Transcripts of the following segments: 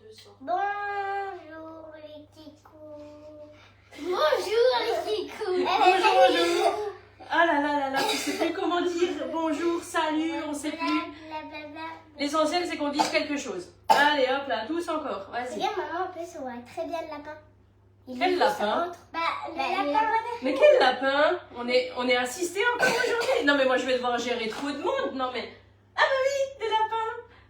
200. Bonjour les kikous. Bonjour les kikous. Bonjour. Ah là là là là, tu sais plus comment dire bonjour, salut, on sait plus. L'essentiel c'est qu'on dise quelque chose. Allez hop là, tous encore, vas-y. Regarde maman, en plus on voit très bien le lapin. Quel lapin? Le lapin. Mais quel lapin? On est assisté encore aujourd'hui. Non mais moi je vais devoir gérer trop de monde. Non mais... Ah bah oui, des lapins.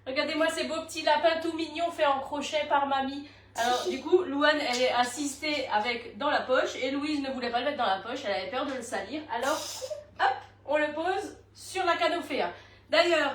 Regardez-moi ces beaux petits lapins tout mignons faits en crochet par mamie. Alors du coup, Louane elle est assistée avec dans la poche et Louise ne voulait pas le mettre dans la poche, elle avait peur de le salir. Alors hop, on le pose sur la canopéa. D'ailleurs,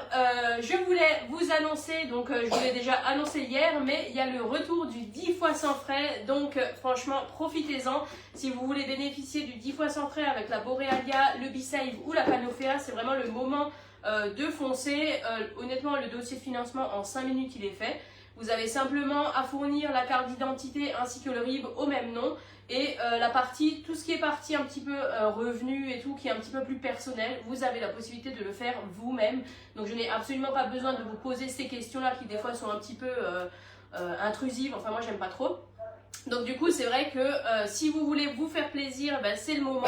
je voulais vous annoncer, donc je vous l'ai déjà annoncé hier, mais il y a le retour du 10 fois sans frais, donc franchement profitez-en. Si vous voulez bénéficier du 10 fois sans frais avec la Borealia, le B-Save ou la Panofea, c'est vraiment le moment de foncer. Honnêtement, le dossier de financement en 5 minutes il est fait. Vous avez simplement à fournir la carte d'identité ainsi que le RIB au même nom. Et la partie, tout ce qui est partie un petit peu revenu et tout, qui est un petit peu plus personnel, vous avez la possibilité de le faire vous-même. Donc je n'ai absolument pas besoin de vous poser ces questions-là qui des fois sont un petit peu intrusives. Enfin moi j'aime pas trop. Donc du coup c'est vrai que si vous voulez vous faire plaisir, ben, c'est le moment.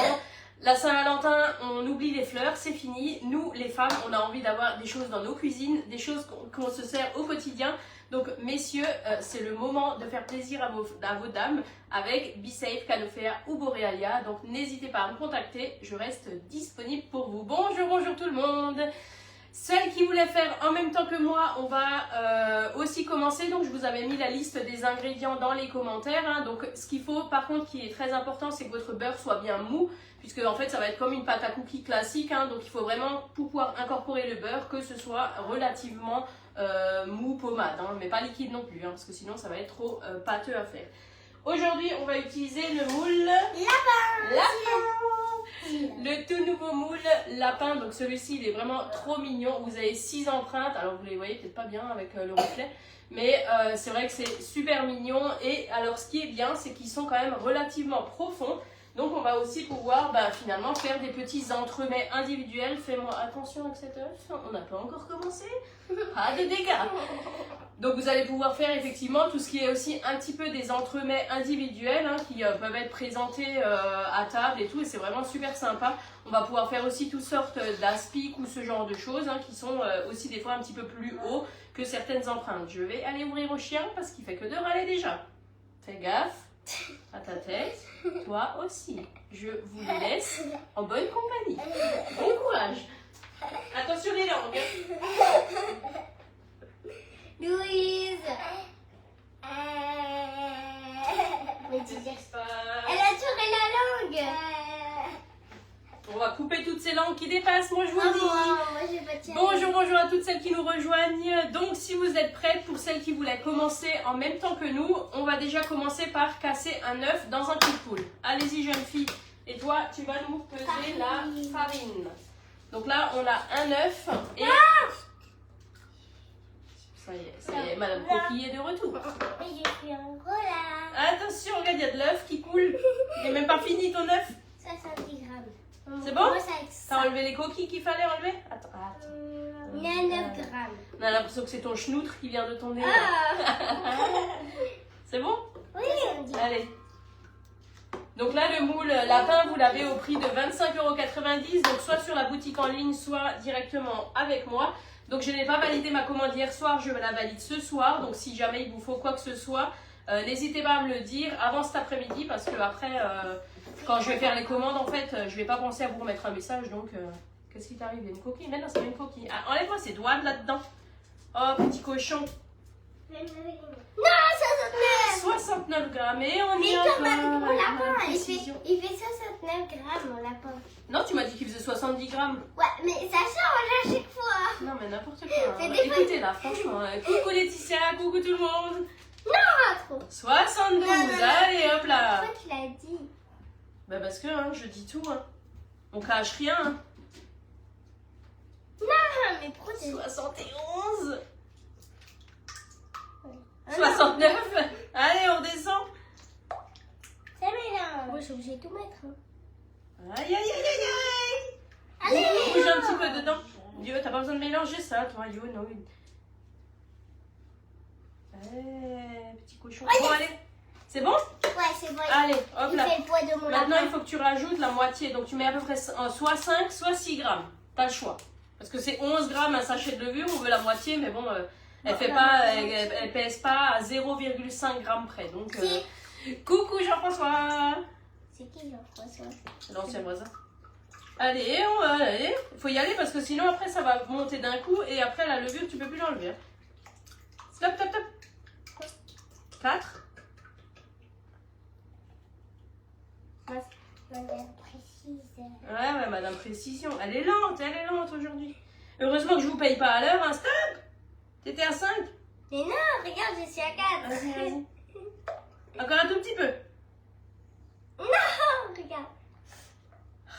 La Saint-Valentin, on oublie les fleurs, c'est fini. Nous, les femmes, on a envie d'avoir des choses dans nos cuisines, des choses qu'on se sert au quotidien. Donc, messieurs, c'est le moment de faire plaisir à vos dames avec B-Save, Canofea ou Borealia. Donc, n'hésitez pas à me contacter, je reste disponible pour vous. Bonjour, bonjour tout le monde. Celles qui voulaient faire en même temps que moi, on va aussi commencer. Donc, je vous avais mis la liste des ingrédients dans les commentaires. Hein. Donc, ce qu'il faut, par contre, qui est très important, c'est que votre beurre soit bien mou. Puisque, en fait, ça va être comme une pâte à cookies classique. Hein. Donc, il faut vraiment pouvoir incorporer le beurre, que ce soit relativement mou, pommade. Hein. Mais pas liquide non plus, hein, parce que sinon, ça va être trop pâteux à faire. Aujourd'hui, on va utiliser le moule lapin. Le tout nouveau moule lapin. Donc celui-ci, il est vraiment trop mignon. Vous avez 6 empreintes. Alors vous les voyez peut-être pas bien avec le reflet, mais c'est vrai que c'est super mignon. Et alors ce qui est bien, c'est qu'ils sont quand même relativement profonds. Donc on va aussi pouvoir finalement faire des petits entremets individuels. Fais-moi attention avec cet œuf, on n'a pas encore commencé. Pas de dégâts. Donc vous allez pouvoir faire effectivement tout ce qui est aussi un petit peu des entremets individuels hein, qui peuvent être présentés à table et tout. Et c'est vraiment super sympa. On va pouvoir faire aussi toutes sortes d'aspics ou ce genre de choses hein, qui sont aussi des fois un petit peu plus hauts que certaines empreintes. Je vais aller ouvrir au chien parce qu'il fait que de râler déjà. Fais gaffe à ta tête. Toi aussi. Je vous laisse en bonne compagnie. Bon courage. Attention les langues. Louise. Elle a tourné la langue. On va couper toutes ces langues qui dépassent, moi je vous le dis. Moi, j'ai pas de Bonjour, bonjour à toutes celles qui nous rejoignent. Donc si vous êtes prêtes, pour celles qui voulaient commencer en même temps que nous, on va déjà commencer par casser un œuf dans un coup de poule. Allez-y jeune fille. Et toi, tu vas nous peser la farine. Donc là, on a un œuf et... Ça y est, Madame Coquille est de retour. Et je suis en gros là. Attention, regarde, il y a de l'œuf qui coule. Il n'est même pas fini ton œuf. 70 grammes. C'est bon? T'as enlevé les coquilles qu'il fallait enlever? Attends. Il y a 9 grammes. On a l'impression que c'est ton schnoutre qui vient de ton nez. C'est bon? Oui. Allez. Donc là, le moule lapin, vous l'avez au prix de 25,90 €. Donc soit sur la boutique en ligne, soit directement avec moi. Donc je n'ai pas validé ma commande hier soir, je la valide ce soir. Donc si jamais il vous faut quoi que ce soit, n'hésitez pas à me le dire avant cet après-midi. Parce que après, quand je vais faire les commandes, en fait, je vais pas penser à vous remettre un message. Donc qu'est-ce qui t'arrive? Il y a une coquille? Mais non, c'est pas une coquille. Ah, enlève-moi ces doigts là-dedans. Oh, petit cochon. Non, 69 grammes et on y mais a comme un gros lapin, il précision. fait 69 grammes mon lapin. Non, tu m'as dit qu'il faisait 70 grammes. Ouais, mais ça change à chaque fois. Non, mais n'importe quoi. C'est des Écoutez là, franchement. Coucou Laetitia, coucou tout le monde. Non, trop. 72, allez hop là. Pourquoi tu l'as dit? Bah parce que hein, je dis tout. Hein. On cache rien. Hein. Non, mais pourquoi tu 71. 69. Allez, on descend. Ça mélange. Moi, je suis obligée de tout mettre. Hein. Aïe, aïe, aïe, aïe, aïe. Allez, Bouge un petit peu dedans. Yo, t'as pas besoin de mélanger ça, toi, Yo, non. Allez. chaud. Bon, allez. C'est bon? Ouais, c'est bon. Allez, hop Il là. fait le poids de mon Maintenant, lapin. il faut que tu rajoutes la moitié. Donc, tu mets à peu près soit 5, soit 6 grammes. T'as le choix. Parce que c'est 11 grammes un sachet de levure. On veut la moitié, mais bon, elle fait pas, elle pèse pas à 0,5 grammes près. Donc, coucou Jean-François. C'est qui Jean-François? L'ancien voisin. Allez, on va aller. Il faut y aller parce que sinon, après, ça va monter d'un coup. Et après, la levure, tu peux plus l'enlever. Hein. Stop, stop, stop. 4. Madame précise. Ouais, madame précision. Elle est lente aujourd'hui. Heureusement que je vous paye pas à l'heure, hein. Stop. T'étais à 5. Mais non, regarde, je suis à 4. Vas-y, vas-y. Encore un tout petit peu. Non, regarde.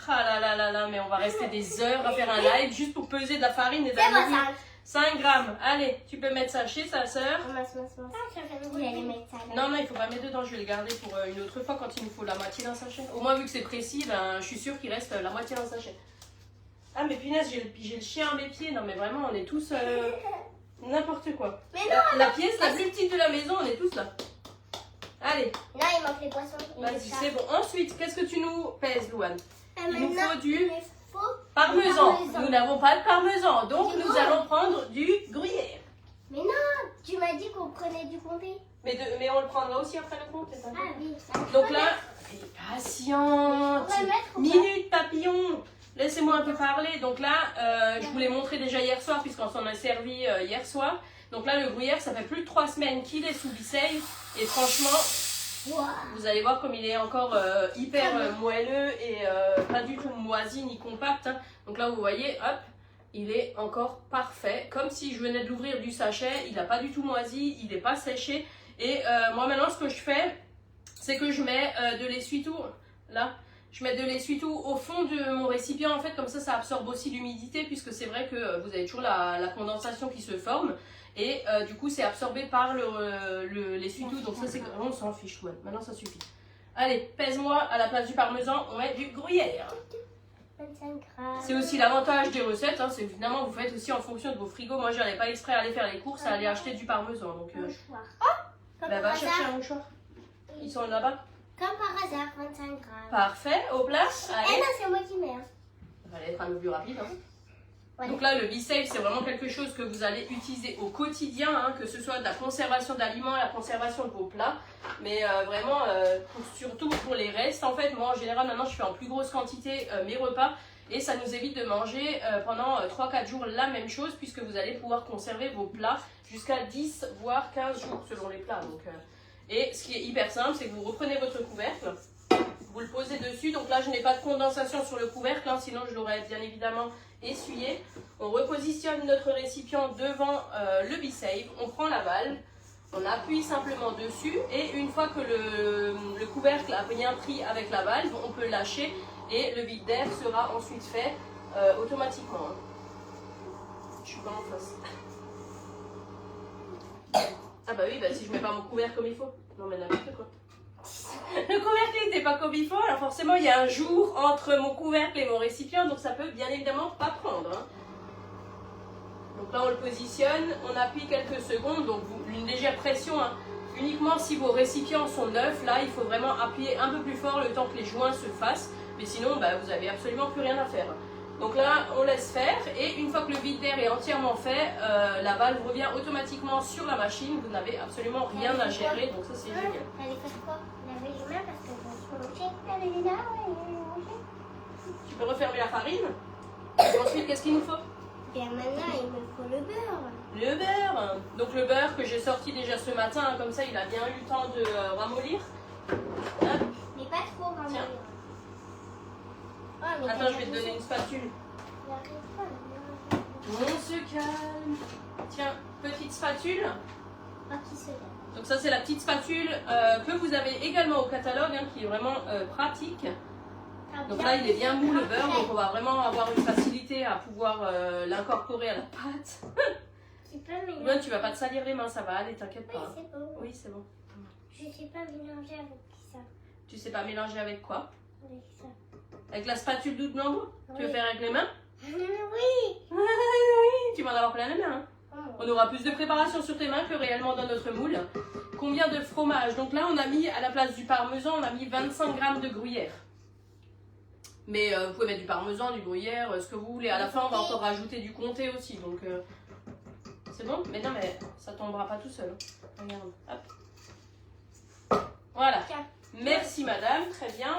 Ah là là là là, mais on va rester des heures à faire un live juste pour peser de la farine et de C'est la moi levure. ça. 5 grammes. Allez, tu peux mettre ça chez sa sœur. Je vais aller mettre ça là. Non, non, il faut pas mettre dedans. Je vais le garder pour une autre fois quand il nous faut la moitié d'un sachet. Au moins, vu que c'est précis, ben, je suis sûre qu'il reste la moitié d'un sachet. Ah, mais punaise, j'ai le chien à mes pieds. Non, mais vraiment, on est tous n'importe quoi. Mais non, La pièce la plus petite de la maison, on est tous là. Allez, là il manque les poissons. vas-y, c'est bon. Ensuite, qu'est-ce que tu nous pèses, Louane? Il nous faut du parmesan. parmesan. Nous n'avons pas de parmesan, donc Du nous coup, allons prendre du gruyère. Mais non, tu m'as dit qu'on prenait du comté. Mais on le prendra aussi après le compte, c'est ça? Ah oui. Donc là, patiente. On va mettre ou pas? Minute papillon. Laissez-moi un peu parler. Donc là, je vous l'ai montré déjà hier soir puisqu'on s'en a servi hier soir. Donc là, le gruyère, ça fait plus de 3 semaines qu'il est sous Bissey. Et franchement, vous allez voir comme il est encore hyper moelleux et pas du tout moisi ni compact. Hein. Donc là, vous voyez, hop, il est encore parfait. Comme si je venais de l'ouvrir du sachet. Il n'a pas du tout moisi, il n'est pas séché. Et moi maintenant, ce que je fais, c'est que je mets de l'essuie-tout, là. Je mets de l'essuie-tout au fond de mon récipient, en fait, comme ça absorbe aussi l'humidité, puisque c'est vrai que vous avez toujours la condensation qui se forme. Et du coup, c'est absorbé par l'essuie-tout. Donc ça, c'est on s'en fiche, ouais. Maintenant, ça suffit. Allez, pèse-moi à la place du parmesan, on met du gruyère. 25 grammes. C'est aussi l'avantage des recettes, hein, c'est évidemment vous faites aussi en fonction de vos frigos. Moi, j'allais pas exprès aller faire les courses, à aller acheter du parmesan. Donc, Mouchoir. Comme bah, par va chercher hasard. un mouchoir. Ils sont là-bas. Comme par hasard, 25 grammes. Parfait, au plat. Eh Allez. non, c'est moi qui mets. Hein. Ça va être un peu plus rapide. Hein. Ouais. Donc là, le Be-Safe, c'est vraiment quelque chose que vous allez utiliser au quotidien, hein, que ce soit de la conservation d'aliments, la conservation de vos plats, mais vraiment, surtout pour les restes. En fait, moi, en général, maintenant, je fais en plus grosse quantité mes repas et ça nous évite de manger pendant 3-4 jours la même chose puisque vous allez pouvoir conserver vos plats jusqu'à 10 voire 15 jours selon les plats. Donc, et ce qui est hyper simple, c'est que vous reprenez votre couvercle, vous le posez dessus. Donc là, je n'ai pas de condensation sur le couvercle, hein, sinon je l'aurais bien évidemment essuyé. On repositionne notre récipient devant le Be-Safe, on prend la valve, on appuie simplement dessus et une fois que le couvercle a bien pris avec la valve, on peut lâcher et le vide d'air sera ensuite fait automatiquement. Hein. Je suis pas en face. Ah bah oui, bah si je mets pas mon couvercle comme il faut. Non mais n'importe quoi. Le couvercle n'était pas comme il faut, alors forcément il y a un jour entre mon couvercle et mon récipient, donc ça peut bien évidemment pas prendre. Hein. Donc là on le positionne, on appuie quelques secondes, donc une légère pression, hein. Uniquement si vos récipients sont neufs, là il faut vraiment appuyer un peu plus fort le temps que les joints se fassent, mais sinon bah, vous n'avez absolument plus rien à faire. Donc là on laisse faire et une fois que le vide d'air est entièrement fait, la valve revient automatiquement sur la machine, vous n'avez absolument rien à gérer, donc ça c'est génial. Elle est fait quoi? Laver les mains parce que je suis mangée. Laver les mains, ouais. Tu peux refermer la farine. Et ensuite, qu'est-ce qu'il nous faut? Bien maintenant, il me faut le beurre. Le beurre. Donc le beurre que j'ai sorti déjà ce matin, hein, comme ça il a bien eu le temps de ramollir. Hop. Mais pas trop, vraiment. Tiens. Oh, mais Attends, je vais te donner une spatule. J'arrive pas. On se calme. Tiens, petite spatule. Oh, qui se lève. Donc ça c'est la petite spatule que vous avez également au catalogue, hein, qui est vraiment pratique. Donc là il est bien mou le beurre, donc on va vraiment avoir une facilité à pouvoir l'incorporer à la pâte. Tu peux mélanger. Luan, tu vas pas te salir les mains, ça va aller, t'inquiète Oui, pas. c'est bon. Oui, c'est bon. Je sais pas mélanger avec ça. Tu sais pas mélanger avec quoi? Avec ça. Avec la spatule doute nombre? Tu veux Oui. faire avec les mains? Oui. Oui, tu vas en avoir plein les mains. Hein. Oh. On aura plus de préparation sur tes mains que réellement dans notre moule. combien de fromage. Donc là, on a mis, à la place du parmesan, on a mis 25 grammes de gruyère. Mais vous pouvez mettre du parmesan, du gruyère, ce que vous voulez. À la fin, on va encore rajouter du comté aussi. Donc, c'est bon? Mais non, mais ça tombera pas tout seul. Regarde, hop. Voilà. Merci, madame. Très bien.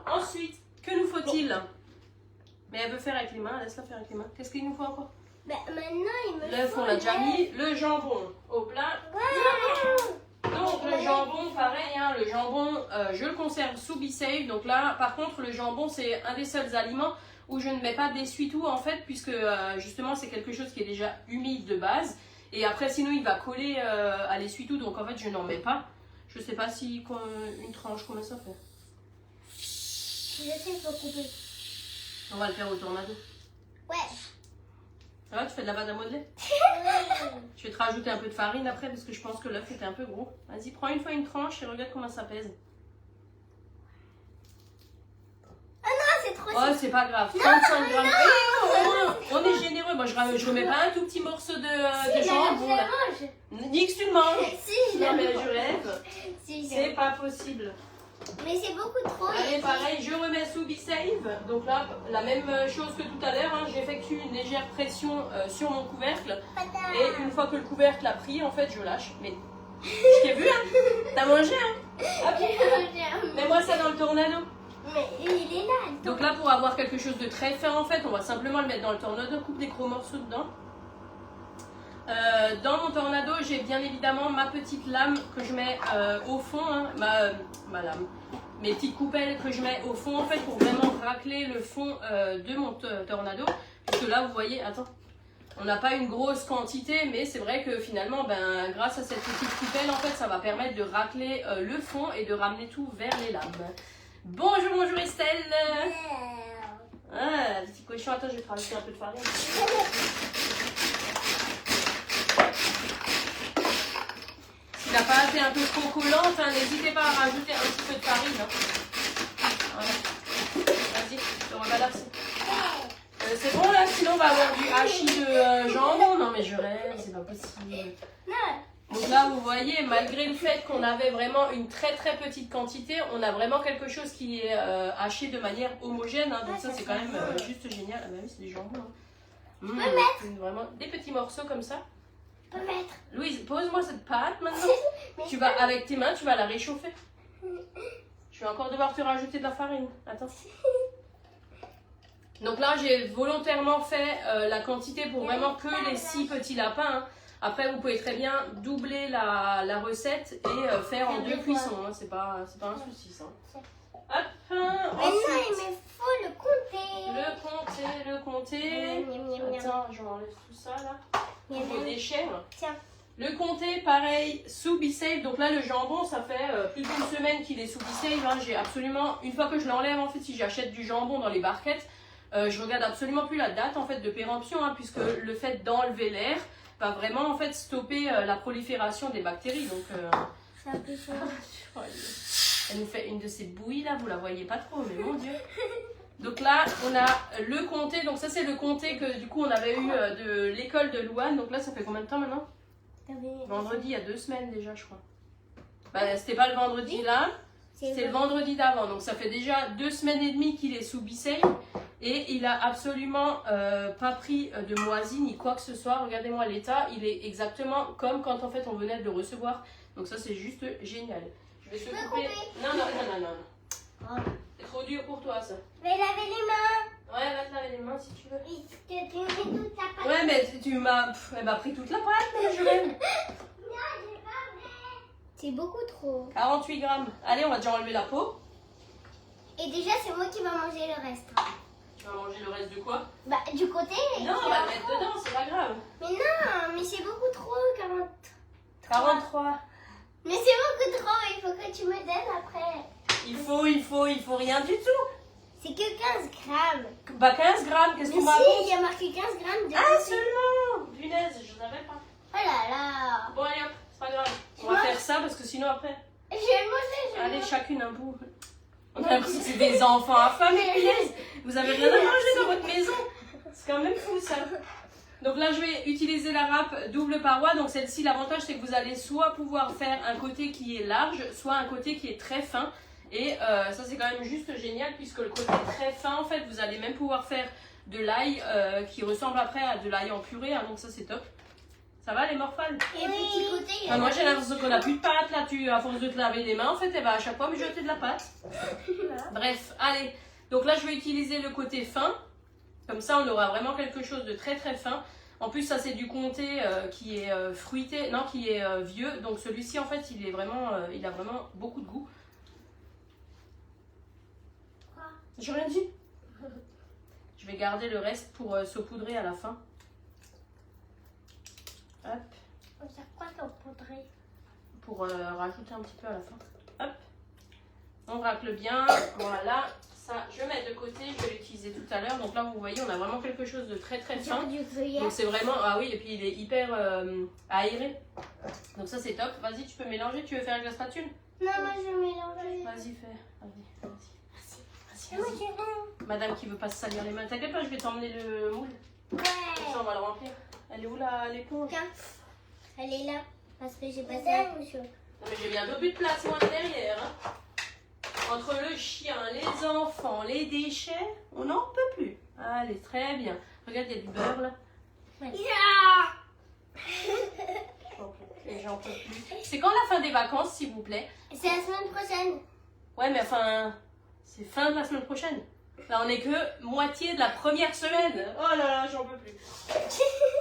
Ensuite, que nous faut-il? Mais elle veut faire avec les mains. Laisse-la faire avec les mains. Qu'est-ce qu'il nous faut encore? Bah, maintenant, il me L'œuf, faut on l'a déjà l'œuf. mis. Le jambon au plat. Donc le jambon, pareil, hein, le jambon, je le conserve sous BeSafe. Donc là, par contre, le jambon, c'est un des seuls aliments où je ne mets pas d'essuie-tout en fait, puisque justement, c'est quelque chose qui est déjà humide de base. Et après, sinon, il va coller à l'essuie-tout. Donc en fait, je n'en mets pas. Je sais pas si une tranche, combien ça fait. Je sais, il faut couper. On va le faire au tornado. Ouais. Ça va, tu fais de la pâte à modeler? Je vais te rajouter un peu de farine après parce que je pense que l'œuf était un peu gros. Vas-y, prends une fois une tranche et regarde comment ça pèse. Ah non, c'est trop. Oh, c'est pas grave. 35 grammes. Eh, on est généreux. Moi, je remets pas un tout petit morceau de jambon. Là. Nix, tu le manges. Si, je Non, la mais mange. je rêve. Si, C'est pas possible. Mais c'est beaucoup trop. Allez, pareil, je remets sous BeSafe. Donc là, la même chose que tout à l'heure. Hein, j'effectue une légère pression sur mon couvercle. Et une fois que le couvercle a pris, en fait, je lâche. Mais je t'ai vu, hein? T'as mangé, hein? Hop. Mets-moi ça dans le tornado. Mais il est là. Donc là, pour avoir quelque chose de très fin, en fait, on va simplement le mettre dans le tornado. Coupe des gros morceaux dedans. Dans mon tornado, j'ai bien évidemment ma petite lame que je mets au fond, hein, ma lame, mes petites coupelles que je mets au fond en fait pour vraiment racler le fond de mon tornado. Puisque là, vous voyez, attends, on n'a pas une grosse quantité, mais c'est vrai que finalement, ben, grâce à cette petite coupelle, en fait, ça va permettre de racler le fond et de ramener tout vers les lames. Bonjour, bonjour Estelle. Ah, petit cochon, attends, je vais te rajouter un peu de farine. Si la pâte est un peu trop collante, hein, n'hésitez pas à rajouter un petit peu de farine. Hein. Voilà. Vas-y, je te rebalance. C'est bon là, sinon on va avoir du hachis de jambon. Non mais je rêve, c'est pas possible. Donc là, vous voyez, malgré le fait qu'on avait vraiment une très très petite quantité, on a vraiment quelque chose qui est haché de manière homogène. Hein, donc ça, c'est quand même juste génial. Ah bah oui, c'est du jambon. Hein. Vraiment des petits morceaux comme ça. Je peux mettre. Louise, pose-moi cette pâte maintenant. Tu vas, avec tes mains, tu vas la réchauffer. Je vais encore devoir te rajouter de la farine. Attends. Donc là, j'ai volontairement fait la quantité pour vraiment que les 6 petits lapins. Hein. Après, vous pouvez très bien doubler la recette et faire en 2 cuissons. Hein. C'est pas un souci, ça. Hop. Maintenant, il me faut le compter. Le comté. Attends, je m'enlève tout ça là. Vos déchets. Tiens. Le comté, pareil, sous BeSafe. Donc là, le jambon, ça fait plus d'une semaine qu'il est sous BeSafe. Hein. J'ai absolument, une fois que je l'enlève, en fait, si j'achète du jambon dans les barquettes, je regarde absolument plus la date en fait de péremption, hein, puisque le fait d'enlever l'air va vraiment en fait stopper la prolifération des bactéries. Donc, C'est un peu chaud. elle nous fait une de ces bouillies là, vous la voyez pas trop, mais mon Dieu. Donc là, on a le comté. Donc ça, c'est le comté que du coup on avait eu de l'école de Louane. Donc là, ça fait combien de temps maintenant? Vendredi, il y a 2 semaines déjà, je crois. Bah, c'était pas le vendredi là, c'est le vendredi d'avant. Donc ça fait déjà 2 semaines et demie qu'il est sous BeSafe. Et il a absolument pas pris de moisi ni quoi que ce soit. Regardez-moi l'état, il est exactement comme quand en fait on venait de le recevoir. Donc ça, c'est juste génial. Je vais te couper. Non. C'est trop dur pour toi ça. Je vais laver les mains. Ouais, va te laver les mains si tu veux. Tu mets toute la pâte. Ouais, mais elle m'a pris toute la pâte, mais je l'aime. Non, j'ai pas vrai. C'est beaucoup trop. 48 grammes. Allez, on va déjà enlever la peau. Et déjà, c'est moi qui va manger le reste. Tu vas manger le reste de quoi? Bah, du côté. Non, on va le mettre dedans, c'est pas grave. Mais non, mais c'est beaucoup trop, 40. 43. Mais c'est beaucoup trop, il faut que tu me donnes après. Il faut rien du tout. C'est que 15 grammes. Bah 15 grammes, qu'est-ce que Mais tu m'as si, il y a marqué 15 grammes de Ah, seulement. Punaise, je savais pas. Oh là là. Bon, allez hop, c'est pas grave. On va faire ça parce que sinon après... Je vais manger, Allez, chacune un bout. On a l'impression que c'est des enfants affamés, punaise. Vous avez rien à manger dans votre maison. C'est quand même fou ça. Donc là, je vais utiliser la râpe double paroi. Donc celle-ci, l'avantage, c'est que vous allez soit pouvoir faire un côté qui est large, soit un côté qui est très fin. Et ça, c'est quand même juste génial, puisque le côté très fin, en fait, vous allez même pouvoir faire de l'ail qui ressemble après à de l'ail en purée. Hein, donc ça, c'est top. Ça va, les morphales? Et petit côté, il y a Moi, j'ai l'impression qu'on n'a plus de pâte. Là, à force de te laver les mains, en fait, elle va à chaque fois me jeter de la pâte. Bref, allez. Donc là, je vais utiliser le côté fin. Comme ça, on aura vraiment quelque chose de très très fin. En plus, ça c'est du comté qui est fruité, non, qui est vieux. Donc celui-ci, en fait, il a vraiment beaucoup de goût. Quoi? J'ai rien dit. Je vais garder le reste pour saupoudrer à la fin. Hop, On sert quoi ton poudré? pour rajouter un petit peu à la fin. Hop, on racle bien. Voilà. Ça, je vais mettre de côté, je vais l'utiliser tout à l'heure. Donc là, vous voyez, on a vraiment quelque chose de très très fin. Du gruyère. Donc c'est vraiment, ah oui, et puis il est hyper aéré. Donc ça c'est top. Vas-y, tu peux mélanger, tu veux faire avec la spatule? Non, moi je mélange. Vas-y, fais. Vas-y. Moi j'ai rien. Madame qui veut pas se salir les mains. T'inquiète pas, je vais t'emmener le moule. Comme ça, Ouais. on va le remplir. Elle est où l'éponge? Tiens. Elle est là. Parce que j'ai passé la couche. Non mais j'ai bientôt plus de place moi derrière. Hein. Entre le chien, les enfants, les déchets, on n'en peut plus. Allez, très bien. Regarde, il y a du beurre là. J'en peux plus. C'est quand la fin des vacances, s'il vous plaît? C'est la semaine prochaine. Ouais, mais enfin, c'est fin de la semaine prochaine. Là, on est que moitié de la première semaine. Oh là là, j'en peux plus.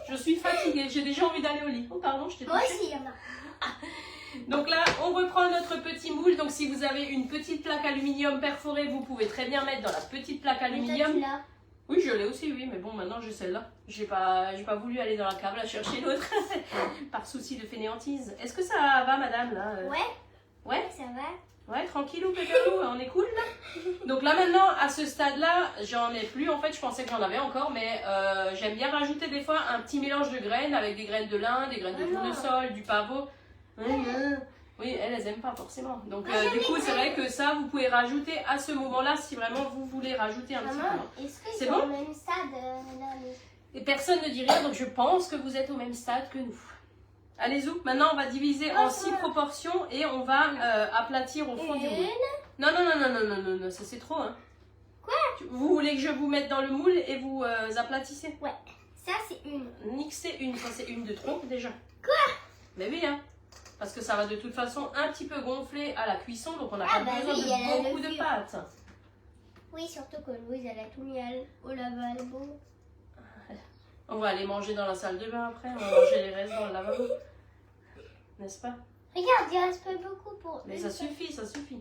Je suis fatiguée, j'ai déjà envie d'aller au lit. Oh pardon, je t'ai Moi touché. aussi, il y en a. Donc là, on reprend notre petit moule. Donc si vous avez une petite plaque aluminium perforée, vous pouvez très bien mettre dans la petite plaque aluminium. Là. Oui, je l'ai aussi, oui, mais bon, maintenant j'ai celle-là. J'ai pas voulu aller dans la cave là chercher l'autre, par souci de fainéantise. Est-ce que ça va, madame, là Ouais. Ouais, Ça va. ouais, tranquillou, pépérou, on est cool, là. Donc là, maintenant, à ce stade-là, j'en ai plus. En fait, je pensais que j'en avais encore, mais j'aime bien rajouter des fois un petit mélange de graines avec des graines de lin, des graines de tournesol, du pavot. Oui, elles aiment pas forcément. Donc du coup, c'est vrai que ça, vous pouvez rajouter à ce moment-là si vraiment vous voulez rajouter un petit Maman, peu. est-ce que C'est c'est bon au même stade là, Et personne ne dit rien, donc je pense que vous êtes au même stade que nous. Allez, Zou, maintenant on va diviser en 6 proportions et on va aplatir au fond du moule. Non, ça c'est trop. Hein. Quoi? Vous voulez que je vous mette dans le moule et vous aplatissez? Ouais. Ça, c'est une. Nixer une, ça c'est une de trop déjà. Quoi? Mais oui, hein. Parce que ça va de toute façon un petit peu gonfler à la cuisson, donc on n'a pas besoin de beaucoup de pâte. Oui, surtout que Louise, elle a tout mis au lavabo. On va aller manger dans la salle de bain après, on va manger les restes dans le lavabo. N'est-ce pas? Regarde, il reste pas beaucoup pour. Mais ça suffit, ça suffit.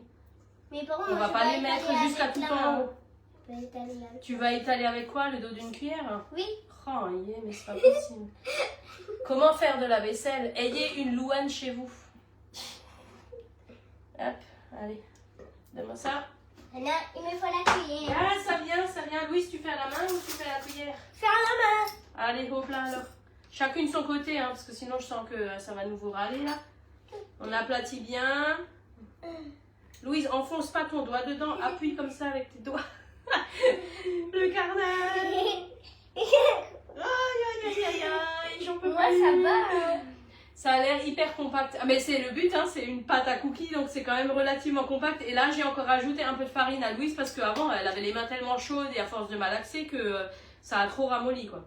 Mais par contre, On va moi, pas je les vais mettre étaler jusqu'à avec tout la- en haut. Je vais étaler avec- Tu vas étaler avec quoi? Le dos d'une cuillère? Oui. Oh, yeah, mais c'est pas possible. Comment faire de la vaisselle? Ayez une Louane chez vous. Hop, allez. Donne-moi ça. Anna, il me faut la cuillère. Ah, ça vient, ça vient. Louise, tu fais à la main ou tu fais à la cuillère? Faire la main. Allez, hop là alors. Chacune son côté, hein, parce que sinon je sens que ça va nous vous râler là. On aplatit bien. Louise, enfonce pas ton doigt dedans, appuie comme ça avec tes doigts. Le carnage. Aïe, j'en peux Moi, plus. ça va. Hein. Ça a l'air hyper compact. Ah, mais c'est le but, hein, c'est une pâte à cookies, donc c'est quand même relativement compact. Et là, j'ai encore ajouté un peu de farine à Louise parce qu'avant, elle avait les mains tellement chaudes et à force de malaxer que ça a trop ramolli, quoi.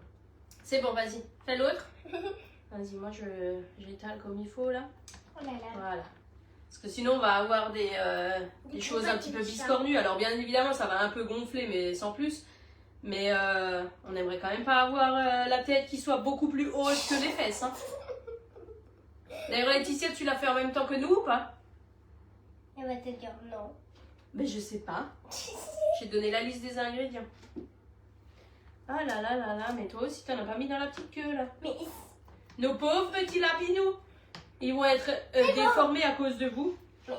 C'est bon, vas-y. Fais l'autre. Vas-y, moi, j'étale comme il faut, là. Oh là là. Voilà. Parce que sinon, on va avoir des choses un petit peu biscornues. Alors, bien évidemment, ça va un peu gonfler, mais sans plus. Mais on aimerait quand même pas avoir la tête qui soit beaucoup plus haute que les fesses, hein. D'ailleurs, Laetitia, tu l'as fait en même temps que nous ou pas? Elle va te dire non. Ben, je sais pas. J'ai donné la liste des ingrédients. Ah là là là là, mais toi aussi, t'en as pas mis dans la petite queue, là. Mais Nos pauvres petits lapinous, ils vont être déformés à cause de vous. non,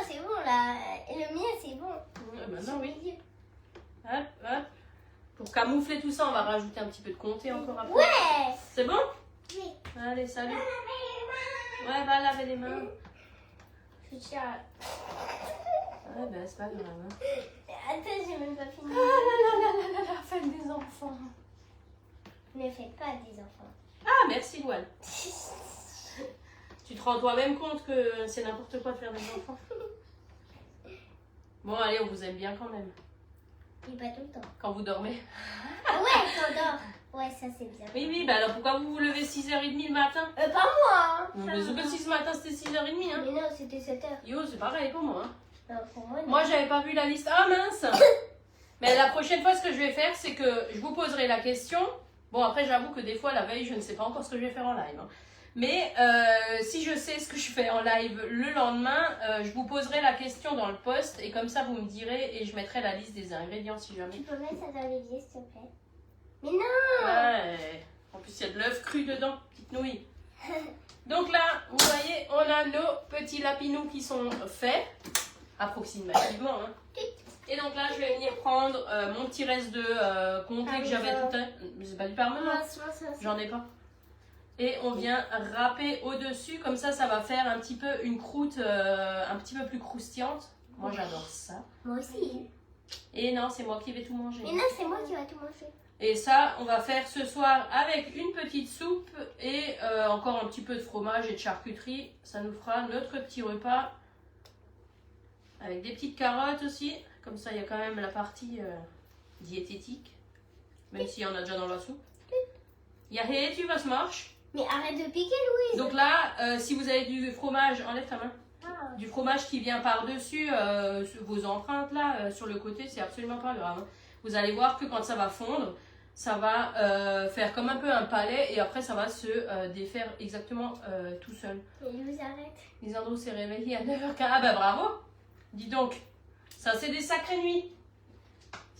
c'est bon là. Le mien, c'est bon. Maintenant, oui. Hop, hop. Pour camoufler tout ça, on va rajouter un petit peu de comté encore après. Ouais. C'est bon? Oui. Allez, salut. Ouais, va laver les mains. Je tiens. Ouais, ben, c'est pas grave. Hein. Attends, j'ai même pas fini. Ah là là là là là là, fête des enfants. Ne faites pas des enfants. Ah, merci Louane. Tu te rends toi-même compte que c'est n'importe quoi de faire des enfants? Bon, allez, on vous aime bien quand même. Et pas tout le temps. Quand vous dormez. Ah ouais, quand on dort. Ouais, ça c'est bien. Oui, oui, bah alors pourquoi vous vous levez 6h30 le matin? Pas moi. Vous levez que si ce matin c'était 6h30, hein? Mais non, c'était 7h. Yo, c'est pareil pour moi. Hein. Non, pour moi, non. Moi, j'avais pas vu la liste. Ah mince! Mais la prochaine fois, ce que je vais faire, c'est que je vous poserai la question. Bon, après, j'avoue que des fois, la veille, je ne sais pas encore ce que je vais faire en live. Hein. Mais si je sais ce que je fais en live le lendemain, je vous poserai la question dans le post. Et comme ça, vous me direz et je mettrai la liste des ingrédients si jamais. Tu peux mettre ça dans l'évier, s'il te plaît? Mais non! Ouais. En plus, il y a de l'œuf cru dedans, petite nouille. Donc là, vous voyez, on a nos petits lapinous qui sont faits, approximativement. Hein. Et donc là, je vais venir prendre mon petit reste de comté que j'avais tout à l'heure. C'est pas du parmesan, j'en ai pas. Et on vient râper au-dessus, comme ça va faire un petit peu une croûte un petit peu plus croustillante. Moi, j'adore ça. Moi aussi. Et non, c'est moi qui vais tout manger. Mais non, c'est moi qui vais tout manger. Et ça, on va faire ce soir avec une petite soupe et encore un petit peu de fromage et de charcuterie. Ça nous fera notre petit repas avec des petites carottes aussi. Comme ça, il y a quand même la partie diététique, même s'il y en a déjà dans la soupe. Yahé, tu vas se marche. Mais arrête de piquer, Louise. Donc là, si vous avez du fromage, enlève ta main. Ah. Du fromage qui vient par-dessus vos empreintes là, sur le côté, c'est absolument pas grave. Hein. Vous allez voir que quand ça va fondre, ça va faire comme un peu un palais et après ça va se défaire exactement tout seul. Et Louise, arrête. Lisandro s'est réveillé à 9h15. Ah bah bravo. Dis donc, ça c'est des sacrées nuits.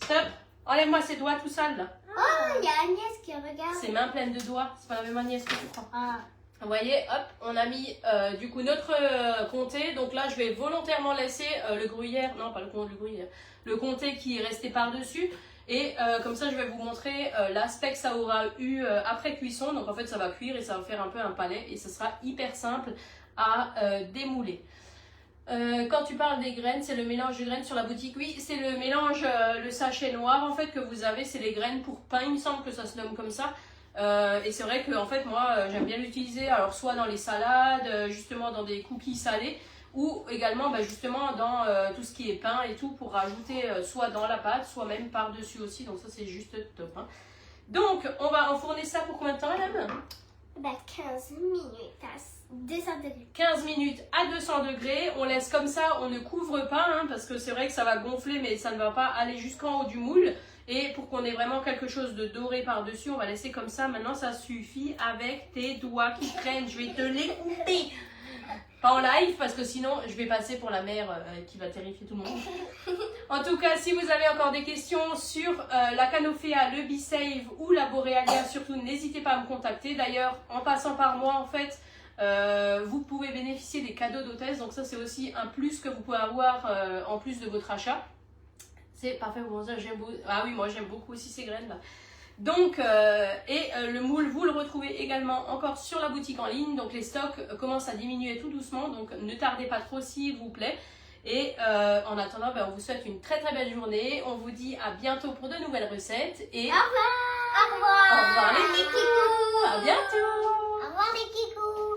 Stop, enlève-moi ces doigts tout sales là. Oh, il y a Agnès qui regarde. Ces mains pleines de doigts, c'est pas la même Agnès que tu crois. Ah. Vous voyez, hop, on a mis du coup notre comté. Donc là, je vais volontairement laisser le gruyère, non pas le gruyère, le comté qui est resté par-dessus. Et comme ça, je vais vous montrer l'aspect que ça aura eu après cuisson. Donc en fait, ça va cuire et ça va faire un peu un palais. Et ça sera hyper simple à démouler. Quand tu parles des graines, c'est le mélange de graines sur la boutique. Oui, c'est le mélange, le sachet noir en fait que vous avez. C'est les graines pour pain, il me semble que ça se nomme comme ça. Et c'est vrai que en fait moi j'aime bien l'utiliser alors soit dans les salades, justement dans des cookies salés ou également justement dans tout ce qui est pain et tout pour rajouter soit dans la pâte soit même par dessus aussi, donc ça c'est juste top hein. Donc on va enfourner ça pour combien de temps madame? 15 minutes à 200 degrés. 15 minutes à 200 degrés, on laisse comme ça, on ne couvre pas hein, parce que c'est vrai que ça va gonfler mais ça ne va pas aller jusqu'en haut du moule. Et pour qu'on ait vraiment quelque chose de doré par-dessus, on va laisser comme ça. Maintenant, ça suffit avec tes doigts qui traînent. Je vais te les couper. Pas en live, parce que sinon, je vais passer pour la mère qui va terrifier tout le monde. En tout cas, si vous avez encore des questions sur la Canofea, le B-Save ou la Borealia, surtout, n'hésitez pas à me contacter. D'ailleurs, en passant par moi, en fait, vous pouvez bénéficier des cadeaux d'hôtesse. Donc ça, c'est aussi un plus que vous pouvez avoir en plus de votre achat. C'est parfait pour ça, j'aime beaucoup. Ah oui, moi j'aime beaucoup aussi ces graines là. Donc, le moule, vous le retrouvez également encore sur la boutique en ligne. Donc les stocks commencent à diminuer tout doucement. Donc ne tardez pas trop s'il vous plaît. Et en attendant, on vous souhaite une très très belle journée. On vous dit à bientôt pour de nouvelles recettes. Et Au revoir. Au revoir. au revoir les kikous. À bientôt. Au revoir les kikous.